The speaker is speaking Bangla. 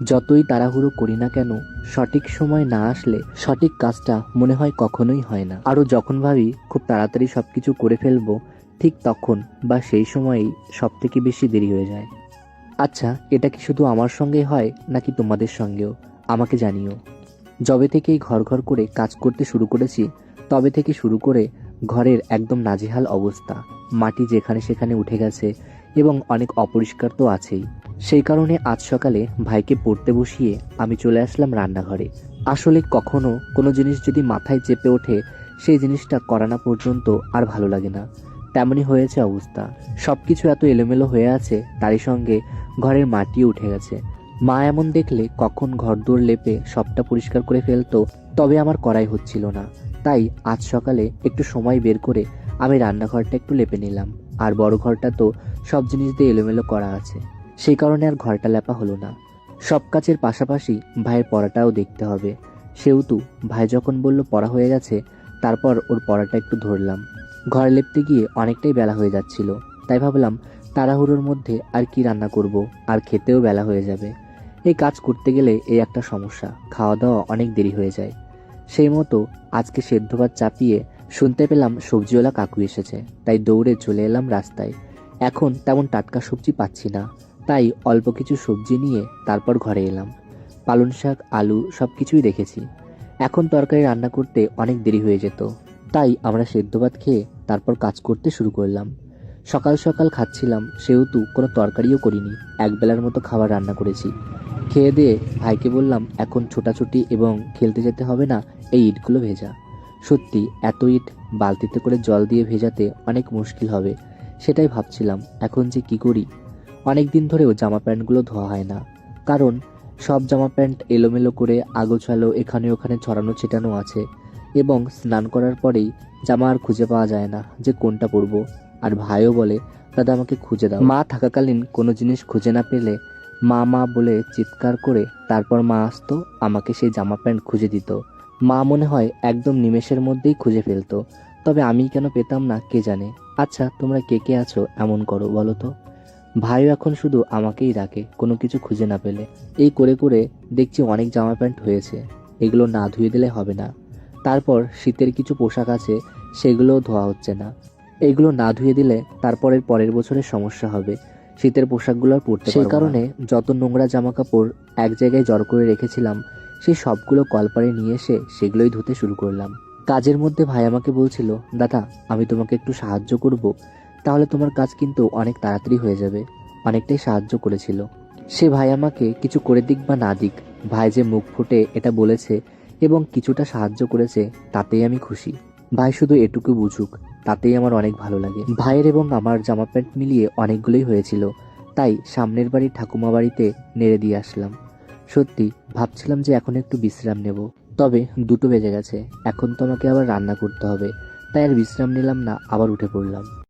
যতই তাড়াহুড়ো করি না কেন, সঠিক সময় না আসলে সঠিক কাজটা মনে হয় কখনোই হয় না। আরও যখন ভাবি খুব তাড়াতাড়ি সবকিছু করে ফেলবো, ঠিক তখন বা সেই সময়েই সব থেকে বেশি দেরি হয়ে যায়। আচ্ছা, এটা কি শুধু আমার সঙ্গেই হয় নাকি তোমাদের সঙ্গেও? আমাকে জানিও। যবে থেকেই ঘর ঘর করে কাজ করতে শুরু করেছি, তবে থেকে শুরু করে ঘরের একদম নাজেহাল অবস্থা। মাটি যেখানে সেখানে উঠে গেছে এবং অনেক অপরিষ্কার তো আছেই। সেই কারণে আজ সকালে ভাইকে পড়তে বসিয়ে আমি চলে আসলাম রান্নাঘরে। আসলে কখনো কোনো জিনিস যদি মাথায় চেপে ওঠে, সেই জিনিসটা করা না পর্যন্ত আর ভালো লাগে না। তেমনই হয়েছে অবস্থা। সবকিছু এত এলোমেলো হয়ে আছে, তারই সঙ্গে ঘরের মাটিও উঠে গেছে। মা এমন দেখলে কখন ঘরদোর লেপে সবটা পরিষ্কার করে ফেলতো, তবে আমার করাই হচ্ছিল না। তাই আজ সকালে একটু সময় বের করে আমি রান্নাঘরটা একটু লেপে নিলাম। আর বড় ঘরটা তো সব জিনিস দিয়ে এলোমেলো করা আছে, সেই কারণে আর ঘরটা লেপা হলো না। সব কাজের পাশাপাশি ভাইয়ের পড়াটাও দেখতে হবে, সেহেতু ভাই যখন বলল পড়া হয়ে গেছে, তারপর ওর পড়াটা একটু ধরলাম। ঘর লেপতে গিয়ে অনেকটাই বেলা হয়ে যাচ্ছিল, তাই ভাবলাম তাড়াহুড়োর মধ্যে আর কি রান্না করব, আর খেতেও বেলা হয়ে যাবে। এই কাজ করতে গেলে এই একটা সমস্যা, খাওয়া দাওয়া অনেক দেরি হয়ে যায়। সেই মতো আজকে সেদ্ধ ভাত চাপিয়ে শুনতে পেলাম সবজিওয়ালা কাকু এসেছে, তাই দৌড়ে চলে এলাম রাস্তায়। এখন তেমন টাটকা সবজি পাচ্ছি না, তাই অল্প কিছু সবজি নিয়ে তারপর ঘরে এলাম। পালং শাক, আলু সব কিছুই রেখেছি। এখন তরকারি রান্না করতে অনেক দেরি হয়ে যেত, তাই আমরা সেদ্ধ ভাত খেয়ে তারপর কাজ করতে শুরু করলাম। সকাল সকাল খাচ্ছিলাম, সেহেতু কোনো তরকারিও করিনি, একবেলার মতো খাবার রান্না করেছি। খেয়ে দিয়ে ভাইকে বললাম এখন ছোটাছুটি এবং খেলতে যেতে হবে না, এই ইটগুলো ভেজা। সত্যি এত ইট বালতিতে করে জল দিয়ে ভেজাতে অনেক মুশকিল হবে, সেটাই ভাবছিলাম এখন যে কি করি। অনেক দিন ধরেও জামা প্যান্টগুলো ধোয়া হয় না, কারণ সব জামা প্যান্ট এলোমেলো করে আগোছালো এখানে ওখানে ছড়ানো ছিটানো আছে, এবং স্নান করার পরেই জামা আর খুঁজে পাওয়া যায় না যে কোনটা পরবো। আর ভাইও বলে দাদা আমাকে খুঁজে দাও। মা থাকাকালীন কোনো জিনিস খুঁজে না পেলে মা মা বলে চিৎকার করে তারপর মা আসতো, আমাকে সেই জামা প্যান্ট খুঁজে দিত। মা মনে হয় একদম নিমেষের মধ্যেই খুঁজে ফেলতো, তবে আমি কেন পেতাম না কে জানে। আচ্ছা, তোমরা কে কে আছো এমন করো বলো তো? ভাইও এখন শুধু আমাকেই ডাকে কোনো কিছু খুঁজে না পেলে। এই করে করে দেখছি অনেক জামা প্যান্ট হয়েছে, এগুলো না ধুয়ে দিলে হবে না। তারপর শীতের কিছু পোশাক আছে, সেগুলোও ধোয়া হচ্ছে না। এগুলো না ধুয়ে দিলে তারপরের পরের বছরের সমস্যা হবে, শীতের পোশাকগুলো আর পরতে পারবো না। সেই কারণে যত নোংরা জামা কাপড় এক জায়গায় জড়ো করে রেখেছিলাম, সেই সবগুলো কলপারে নিয়ে এসে সেগুলোই ধুতে শুরু করলাম। কাজের মধ্যে ভাই আমাকে বলছিল, দাদা আমি তোমাকে একটু সাহায্য করব, তাহলে তোমার কাজ কিন্তু অনেক তাড়াতাড়ি হয়ে যাবে। অনেকটাই সাহায্য করেছিল সে। ভাই আমাকে কিছু করে দিক বা না দিক, ভাই যে মুখ ফুটে এটা বলেছে এবং কিছুটা সাহায্য করেছে, তাতেই আমি খুশি। ভাই শুধু এটুকু বুঝুক, তাতেই আমার অনেক ভালো লাগে। ভাইয়ের এবং আমার জামা প্যান্ট মিলিয়ে অনেকগুলোই হয়েছিল, তাই সামনের বাড়ির ঠাকুমা বাড়িতে নেড়ে দিয়ে আসলাম। সত্যি ভাবছিলাম যে এখন একটু বিশ্রাম নেব, তবে 2টো বেজে গেছে, এখন তো আমাকে আবার রান্না করতে হবে, তাই আর বিশ্রাম নিলাম না, আবার উঠে পড়লাম।